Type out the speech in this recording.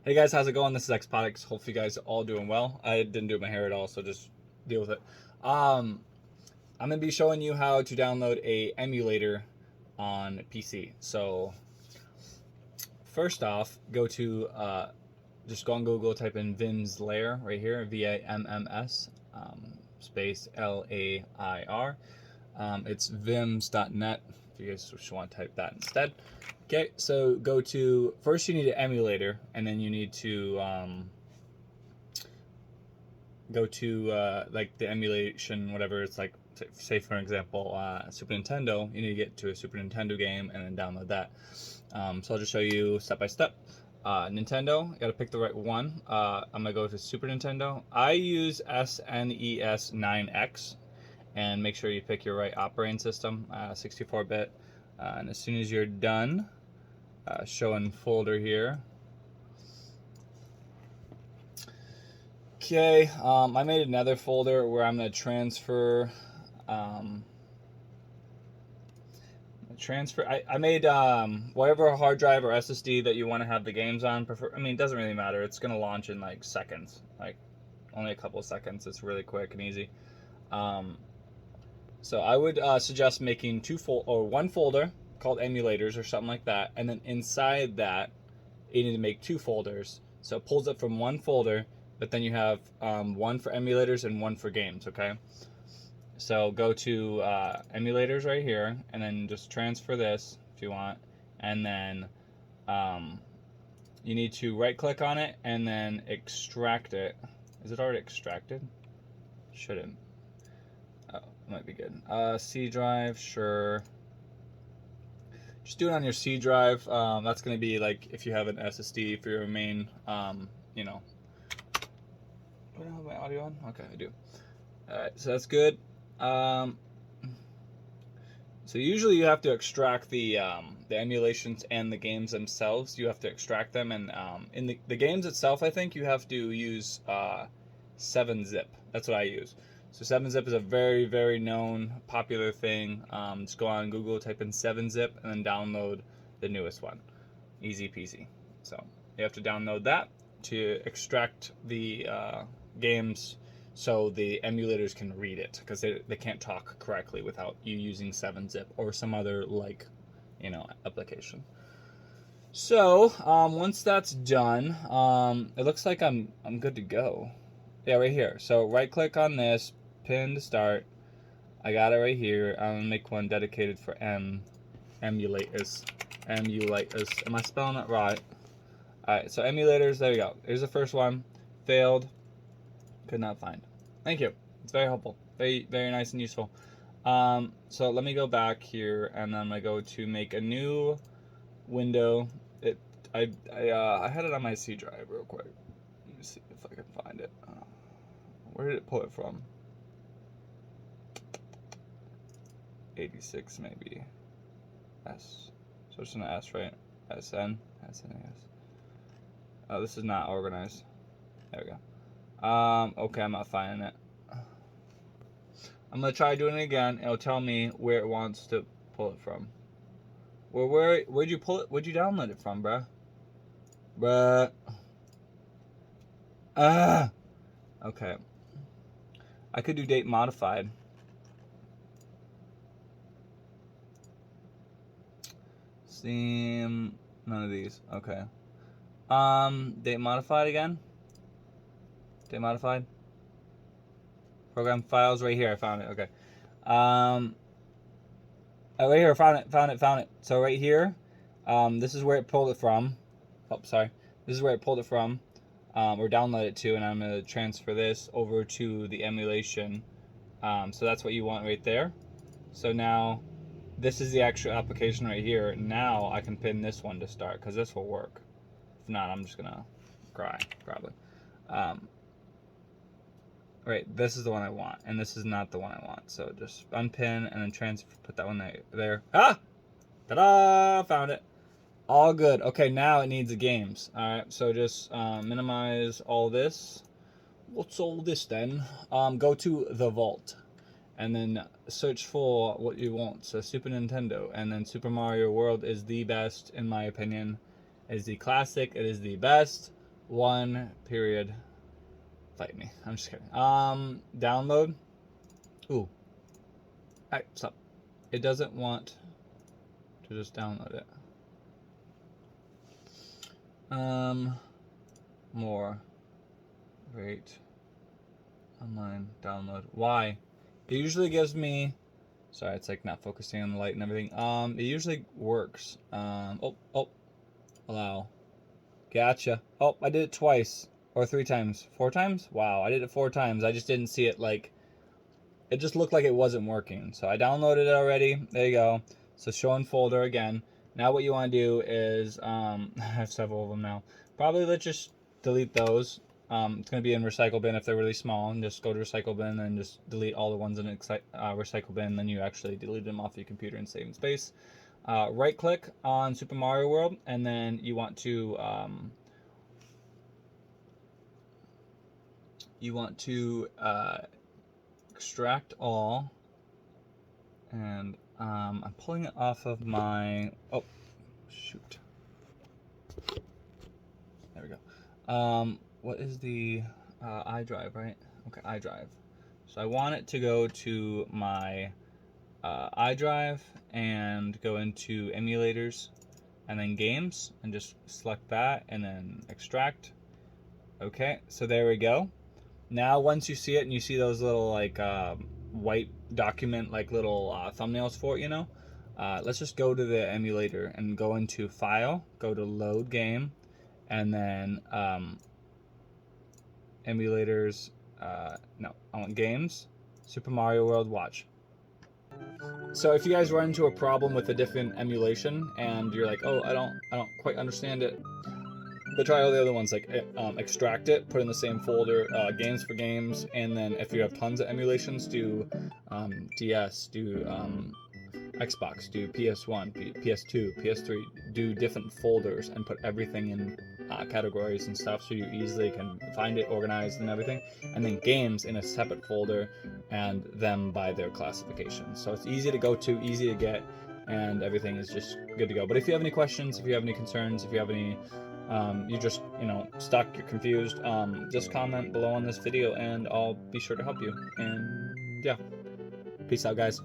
Hey guys, how's it going? This is Xpotix. Hopefully you guys are all doing well. I didn't do my hair at all, so just deal with it. I'm gonna be showing you how to download a emulator on PC. So first off, just go on Google, type in Vim's Lair right here, VAMMS space LAIR. It's vims.net if you guys just want to type that instead. Okay, so first you need an emulator, and then you need to go to like the emulation, whatever it's like, say for example, Super Nintendo. You need to get to a Super Nintendo game and then download that. So I'll just show you step by step. Nintendo, you gotta pick the right one. I'm gonna go to Super Nintendo. I use SNES 9X, and make sure you pick your right operating system, 64-bit. And as soon as you're done, showing folder here. Okay, I made another folder where I'm going to transfer. I made whatever hard drive or SSD that you want to have the games on. It doesn't really matter. It's going to launch in like seconds, like only a couple of seconds. It's really quick and easy. So I would suggest making one folder called emulators or something like that, and then inside that you need to make two folders. So it pulls up from one folder, but then you have one for emulators and one for games. Okay, so go to emulators right here, and then just transfer this if you want, and then you need to right click on it and then extract it. Is it already extracted? Shouldn't. Oh, might be good. C drive, sure. Just do it on your C drive. That's going to be like if you have an SSD for your main, you know. Do I have my audio on? Okay, I do. Alright, so that's good. So usually you have to extract the emulations and the games themselves. You have to extract them, and in the games itself, I think you have to use 7-zip. That's what I use. So 7-zip is a very, very known, popular thing. Just go on Google, type in 7-zip, and then download the newest one. Easy peasy. So you have to download that to extract the games so the emulators can read it, because they can't talk correctly without you using 7-zip or some other application. So once that's done, it looks like I'm good to go. Yeah, right here. So right click on this, pin to start. I got it right here. I'm gonna make one dedicated for emulators. Emulators. Am I spelling it right? Alright, so emulators, there we go. Here's the first one. Failed. Could not find. Thank you. It's very helpful. Very, very nice and useful. So let me go back here, and then I'm gonna go to make a new window. I had it on my C drive real quick. Let me see if I can find it. Where did it pull it from? 86 maybe. S. So it's an S, right? SN. SNAS. Oh, this is not organized. There we go. Okay, I'm not finding it. I'm gonna try doing it again. It'll tell me where it wants to pull it from. Well, where'd you pull it? Where'd you download it from, bruh? Okay. I could do date modified. Steam. None of these. Okay. Date modified again. Date modified. Program files right here. I found it. Okay. Oh, right here. Found it. So right here, this is where it pulled it from. Oh, sorry. This is where it pulled it from, or download it to, and I'm gonna transfer this over to the emulation. So that's what you want right there. So now, this is the actual application right here. Now I can pin this one to start, because this will work. If not, I'm just gonna cry probably. Right, this is the one I want, and this is not the one I want. So just unpin and then put that one there. Ah! Ta-da! Found it. All good. Okay, now it needs the games. Alright, so just minimize all this. What's all this then? Go to the vault, and then search for what you want. So Super Nintendo, and then Super Mario World is the best, in my opinion. It is the classic. It is the best. 1 period. Fight me. I'm just kidding. Download. Ooh. Alright, stop. It doesn't want to just download it. More. Rate. Online download. Why? It usually gives me. Sorry, it's like not focusing on the light and everything. It usually works. Allow. Gotcha. Oh, I did it twice. Or 3 times. 4 times? Wow, I did it 4 times. I just didn't see it like. It just looked like it wasn't working. So I downloaded it already. There you go. So show in folder again. Now what you want to do is, I have several of them now. Probably let's just delete those. It's going to be in recycle bin if they're really small, and just go to recycle bin and just delete all the ones in recycle bin. Then you actually delete them off your computer and save in space. Right click on Super Mario World, and then you want to extract all, and I'm pulling it off of my, oh shoot, there we go. What is the iDrive, right? Okay, iDrive. So I want it to go to my iDrive and go into emulators and then games, and just select that and then extract. Okay, so there we go. Now once you see it and you see those little like white document like little thumbnails for it, you know, let's just go to the emulator and go into file, go to load game, and then emulators, no, I want games, Super Mario World, watch. So if you guys run into a problem with a different emulation and you're like, oh, I don't quite understand it, but try all the other ones, like extract it, put in the same folder, games for games, and then if you have tons of emulations, do DS, do Xbox, do PS1, PS2, PS3, do different folders and put everything in categories and stuff so you easily can find it organized and everything, and then games in a separate folder and them by their classification. So it's easy to go to, easy to get, and everything is just good to go. But if you have any questions, if you have any concerns, if you have any you're just, stuck, you're confused, just comment below on this video and I'll be sure to help you. And yeah, peace out, guys.